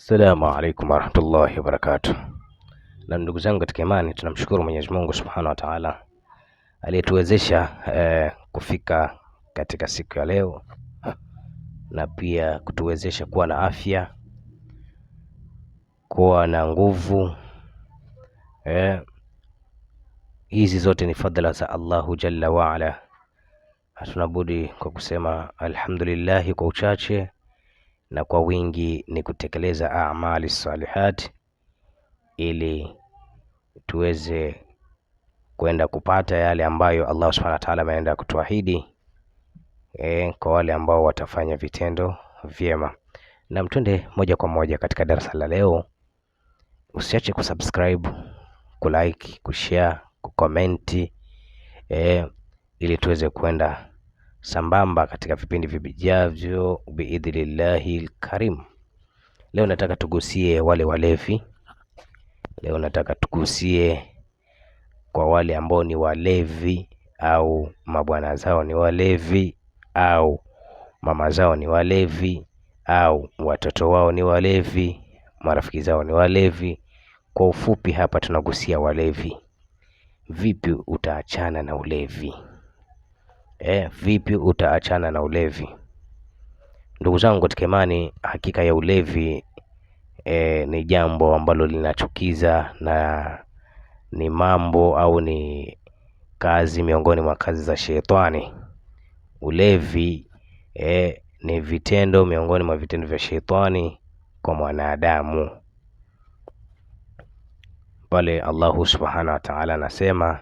Assalamu alaikum warahmatullahi wabarakatuh. Na ndugu zangu katika imani, tunamshukuru Mwenyezi Mungu Subhanahu wa Ta'ala aliyetuwezesha kufika katika siku ya leo, na pia kutuwezesha kuwa na afya, kuwa na nguvu. Hizi zote ni fadhila za Allahu Jalla wa Ala. Hatuna budi kwa kusema alhamdulillah kwa uchache, na kwa wingi ni kutekeleza amali salihat ili tuweze kwenda kupata yale ambayo Allah Subhanahu wa Ta'ala ameenda kutuahidi kwa wale ambao watafanya vitendo vyema. Na mtende moja kwa moja katika darasa la leo. Usiache kusubscribe, kulike, kushare, kucomment ili tuweze kwenda sambamba katika vipindi vijavyo biidhnillahi karim. Leo nataka tugusie wale walevi. Leo nataka tugusie kwa wale ambao ni walevi, au mabwana zao ni walevi, au mama zao ni walevi, au watoto wao ni walevi, marafiki zao ni walevi. Kwa ufupi hapa tunagusia walevi. Vipi utaachana na ulevi? Vipi utaachana na ulevi? Ndugu zangu katika imani, hakika ya ulevi ni jambo ambalo linachukiza, na ni mambo au ni kazi miongoni mwa kazi za shetani. Ulevi ni vitendo miongoni mwa vitendo vya shetani kwa mwanadamu. Pale Allahu Subhanahu wa Ta'ala anasema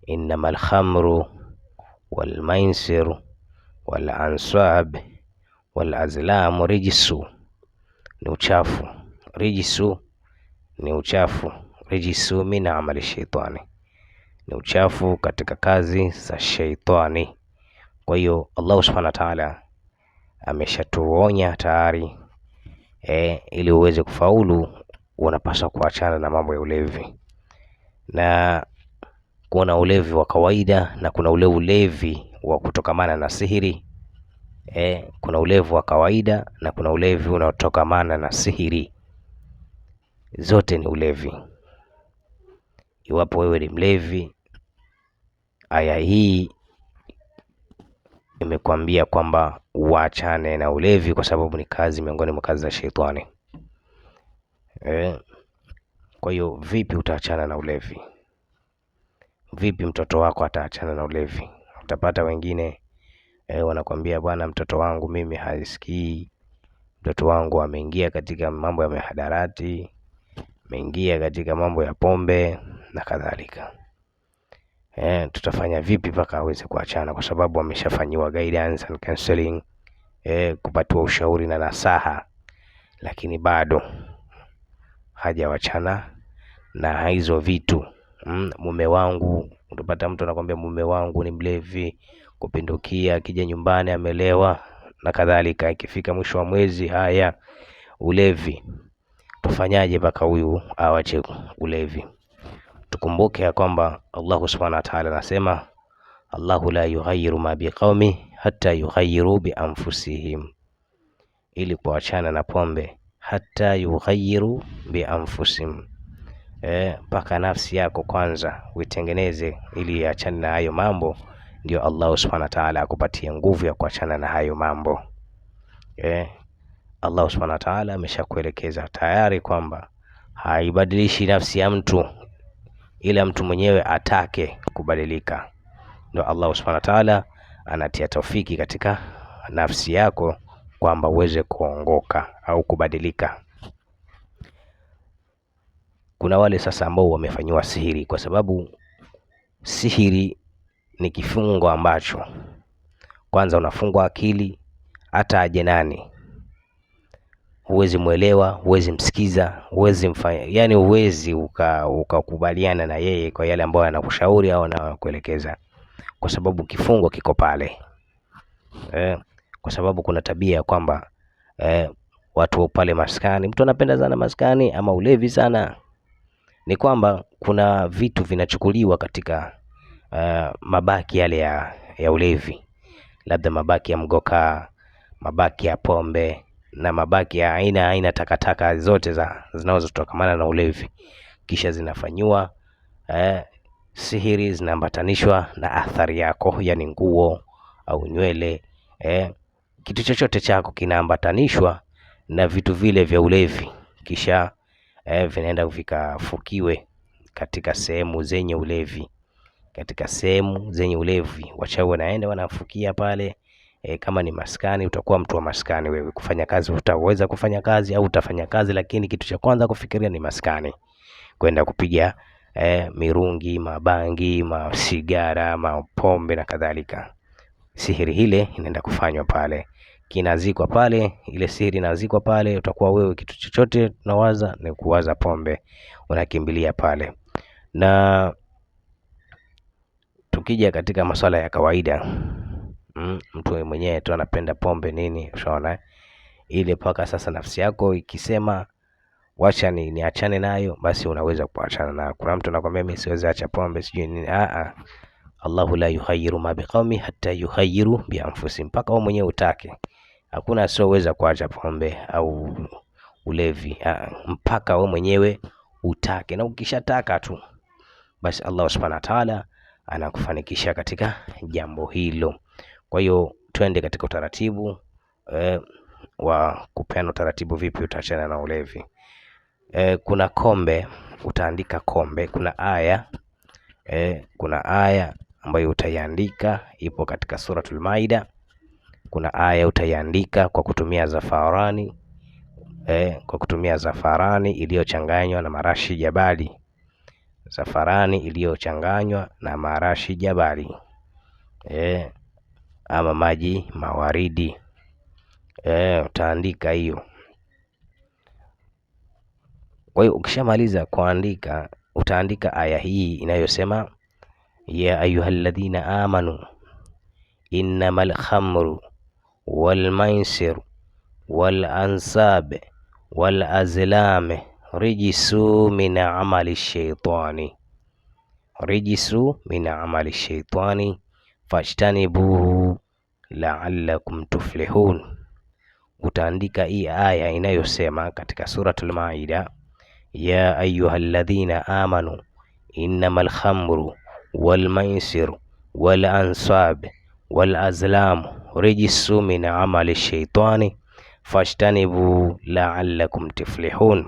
innamal khamru wal maisir wal ansab wal azlam rijsu, ni uchafu. Rijsu ni uchafu, rijsu min amali shaitani, ni uchafu katika kazi za shaitani. Kwa hiyo Allah Subhanahu wa Ta'ala ameshatuonya tayari, ili uweze kufaulu unapaswa kuachana na mambo ya ulevi. Na kuna ulevi wa kawaida na kuna ule ulevi wa kutokamana na sihiri. Kuna ulevi wa kawaida na kuna ulevi unaotokamana na sihiri. Zote ni ulevi. Iwapo wewe ni mlevi, aya hii imekwambia kwamba uachane na ulevi, kwa sababu ni kazi miongoni mwa kazi za shetani. Kwa hiyo vipi utaachana na ulevi? Vipi mtoto wako ataachana na ulevi? Utapata wengine wanakwambia, bwana, mtoto wangu mimi hasikii, mtoto wangu ameingia katika mambo ya mihadarati, ameingia katika mambo ya pombe na kadhalika. Tutafanya vipi mpaka aweze kuachana? Kwa sababu ameshafanyiwa guidance and counseling, kupatiwa ushauri na nasaha, lakini bado hajawachana na hizo vitu. Mume wangu, utapata mtu anakuambia mume wangu ni mlevi kupindukia, akija nyumbani amelewa na kadhalika. Ikifika mwisho wa mwezi, haya ulevi. Tufanyaje mpaka huyu awache ulevi? Tukumbuke ya kwamba Allah Subhanahu wa Ta'ala anasema Allahu la yughayyiru ma biqaumi hatta yughayyiru bi anfusihim, ili kuachana na pombe hatta yughayyiru bi anfusihim. Mpaka nafsi yako kwanza uitengeneze ili achane na hayo mambo, ndio Allah Subhanahu wa Ta'ala akupatie nguvu ya kuachana na hayo mambo. Allah Subhanahu wa Ta'ala ameshakuelekeza tayari kwamba haibadilishi nafsi ya mtu, ila mtu mwenyewe atake kubadilika. Ndio Allah Subhanahu wa Ta'ala anatia taufiki katika nafsi yako kwamba uweze kuongoka au kubadilika. Kuna wale sasa ambao wamefanywa sihiri, kwa sababu sihiri ni kifungo ambacho kwanza unafungwa akili, hata aje nani huwezi muelewa, huwezi msikiza, huwezi mfanya, yani huwezi ukakubaliana na yeye kwa yale ambayo anakushauri au anakuelekeza, kwa sababu kifungo kiko pale. Kwa sababu kuna tabia kwamba watu pale maskani, mtu anapenda sana maskani ama ulevi sana, ni kwamba kuna vitu vinachukuliwa katika mabaki yale ya ulevi, labda mabaki ya mgoka, mabaki ya pombe, na mabaki ya aina takataka zote zinazotokamana na ulevi, kisha zinafanywa sihiri, zinaambatanishwa na athari yako, yani nguo au nywele, kitu chochote chako kinaambatanishwa na vitu vile vya ulevi, kisha vinaenda vikafukiwe katika sehemu zenye ulevi. Wachawi wanaenda wanafukia pale. Kama ni maskani, utakuwa mtu wa maskani wewe. Kufanya kazi utaweza kufanya kazi au utafanya kazi, lakini kitu cha kwanza kufikiria ni maskani, kwenda kupiga mirungi, mabangi, masigara, mapombe na kadhalika. Sihiri ile inaenda kufanywa pale, kinazikwa pale, ile sihiri inazikwa pale. Utakuwa wewe kitu chochote unawaza ni kuwaza pombe, unakimbilia pale. Na tukija katika masuala ya kawaida, mtu mwenyewe tu anapenda pombe nini, ushaona ile paka sasa nafsi yako ikisema wacha niachane nayo, basi unaweza kuachana nayo. Kuna mtu anakuambia mimi siwezi acha pombe sijui nini. Allahu la yughayyiru ma biqaumi hatta yughayyiru bi anfusihim, mpaka wewe mwenyewe utake. Hakuna asioweza kuacha pombe au ulevi, mpaka wewe mwenyewe utake, na ukishataka tu basi Allah subhanahu wa ta'ala anakufanikisha katika jambo hilo. Kwa hiyo twende katika utaratibu wa kupeana utaratibu vipi utaachana na ulevi. Kuna kombe, utaandika kombe. Kuna aya ambayo utaiandika, ipo katika suratul Maida. Kuna aya utaiandika kwa kutumia zafarani iliyochanganywa na marashi jabali. Ama maji mawaridi. Utaandika hiyo. Kwa hiyo ukishamaliza kuandika, utaandika aya hii inayosema ya ayyuhalladhina amanu innamal khamru wal maisir wal ansab wal azlam rijsu min amali shaitani fajtanibuhu la'allakum tuflihun. Utaandika hii aya inayosema katika suratul Maida, ya ayyuhalladhina amanu innamal khamru wal maisir wal ansab wal azlam rijsu min amali shaitani fajtanibu la'allakum tuflihun.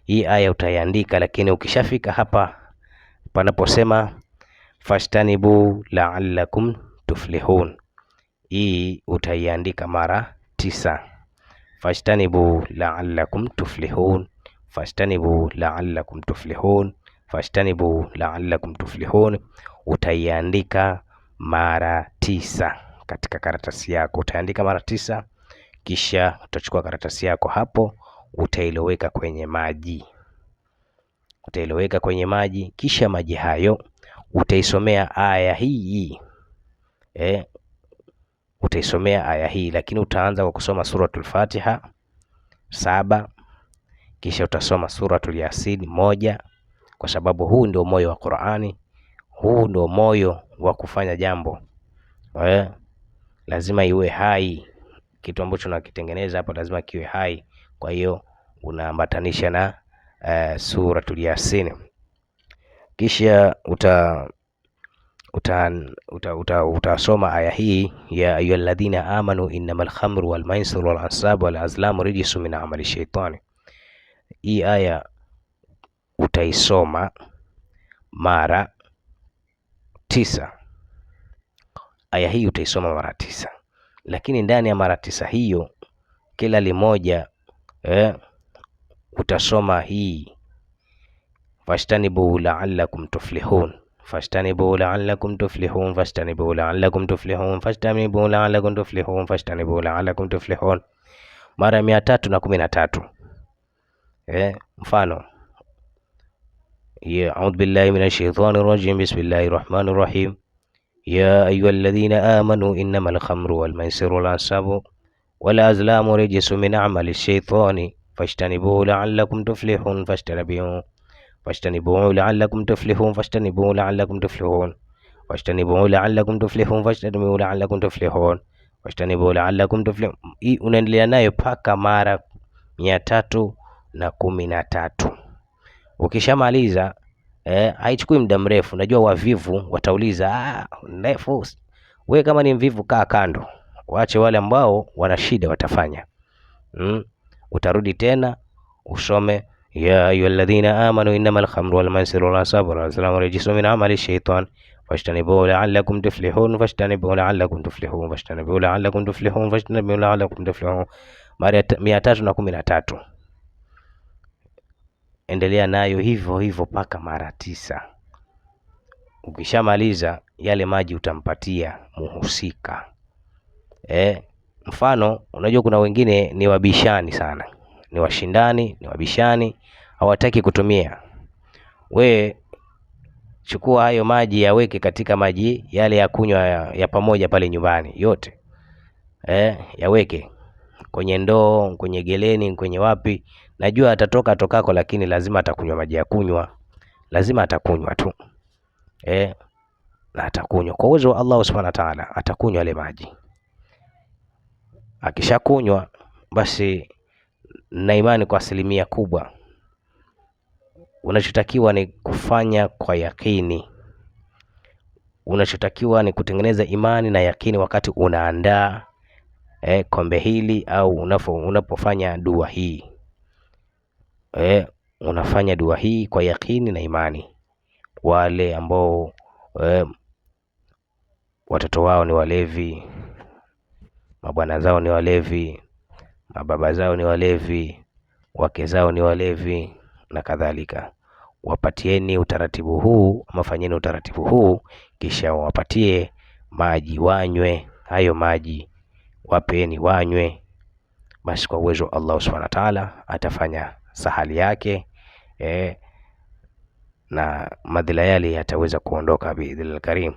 Hii aya utaiandika, lakini ukishafika hapa panaposema fajtanibu la'allakum tuflihun, hii utaiandika mara 9. Fajtanibu la'allakum tuflihun, fajtanibu la'allakum tuflihun, fajtanibu la'allakum tuflihun. Utaiandika mara 9 katika karatasi yako. Utaandika mara 9, kisha utachukua karatasi yako hapo, utailoweka kwenye maji. Kisha maji hayo utaisomea aya hii. Utaisomea aya hii, lakini utaanza kwa kusoma suratul Fatiha 7, kisha utasoma suratul Yasin 1, kwa sababu huu ndio moyo wa Qur'ani, huu ndio moyo wa kufanya jambo. Lazima iwe hai, kitu ambacho unakitengeneza hapa lazima kiwe hai. Kwa hiyo unaambatanisha na suratul Yasin, kisha utasoma aya hii, ya ayyuhalladhina amanu innamal khamru wal maisir wal ansab wal azlam rijsun min amali shaitani. Hii aya utaisoma mara 9. Aya hii utaisoma mara 9, lakini ndani ya mara 9 hiyo kila limoja utasoma hii fajtanibu la'allakum tuflihun, fajtanibu la'allakum tuflihun, fajtanibu la'allakum tuflihun, fajtanibu la'allakum tuflihun, fajtanibu la'allakum tuflihun, mara 313. Mfano, ya a'udhu billahi minash shaitanir rajim, bismillahir rahmanir rahim, ya ayyuhalladhina amanu innamal khamru wal maisiru wal ansabu wal azlamu rijsun min amali shaitani fajtanibuhu la'allakum tuflihun, fajtanibuhu la'allakum tuflihun, fajtanibuhu la'allakum tuflihun, fajtanibuhu la'allakum tuflihun, fajtanibuhu la'allakum tuflihun, Fajtanibuhu la'allakum tuflihun. Hii unaendelea nayo paka mara 313. Ukishamaliza haichukui muda mrefu. Najua wavivu watauliza ndefu. Wewe kama ni mvivu, kaa kando, waache wale ambao wana shida watafanya. Utarudi tena usome ya ayyuhalladhina amanu innamal khamru wal maisiru wal ansabu wal azlamu rijsun min amali shaytan fajtanibuhu la'allakum tuflihun fajtanibuhu la'allakum tuflihun fajtanibuhu la'allakum tuflihun fajtanibuhu la'allakum tuflihun. Mara 313. Endelea nayo hivyo hivyo paka mara 9. Ukishamaliza yale maji utampatia muhusika. Mfano, unajua kuna wengine ni wabishani sana, ni washindani, ni wabishani, hawataki kutumia. We chukua hayo maji yaweke katika maji yale ya kunywa ya pamoja pale nyumbani yote. Yaweke kwenye ndoo, kwenye geleni, kwenye wapi. Najua atatoka tokako, lakini lazima atakunywa maji ya kunywa. Lazima atakunywa tu. Na atakunywa kwa uwezo wa Allah Subhanahu wa Ta'ala, atakunywa yale maji. Akishakunywa basi na imani kwa 100% kubwa, unachotakiwa ni kufanya kwa yakini. Unachotakiwa ni kutengeneza imani na yakini wakati unaandaa kombe hili au unapofanya dua hii. Unafanya dua hii kwa yakini na imani. Wale ambao watoto wao ni walevi, mabwana zao ni walevi, mababa zao ni walevi, wake zao ni walevi na kadhalika, wapatieni utaratibu huu, mafanyeni utaratibu huu, kisha wapatie maji wanywe. Hayo maji wapeni wanywe. Basi kwa uwezo wa Allah Subhanahu wa Ta'ala atafanya sahali yake, na madhila yale yataweza kuondoka biidhnil karim.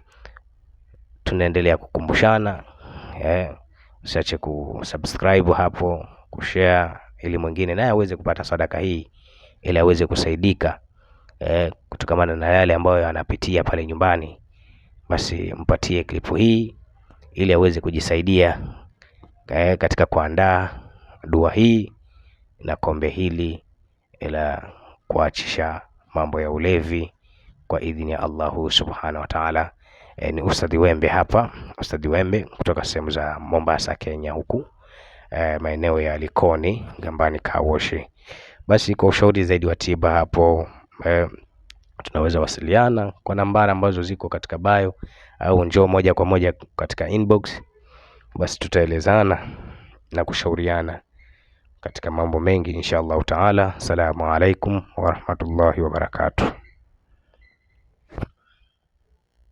Tunaendelea kukumbushana, usiache kusubscribe hapo, kushare, ili mwingine naye aweze kupata sadaka hii, ili aweze kusaidika kutokamana na yale ambayo anapitia pale nyumbani. Basi mpatie klipu hii ili aweze kujisaidia katika kuandaa dua hii na kombe hili, ila kuachisha mambo ya ulevi kwa idhini ya Allahu Subhanahu wa Ta'ala. Ni Ustadhi Wembe hapa, Ustadhi Wembe kutoka sehemu za Mombasa, Kenya huku, maeneo ya Likoni, Gambani Kawoshi. Basi kwa ushauri zaidi wa tiba hapo, tunaweza wasiliana kwa nambari ambazo ziko katika bio, au njoo moja kwa moja katika inbox. Basi tutaelezana na kushauriana katika mambo mengi inshallah Ta'ala. Assalamu alaikum wa rahmatullahi wa barakatuh.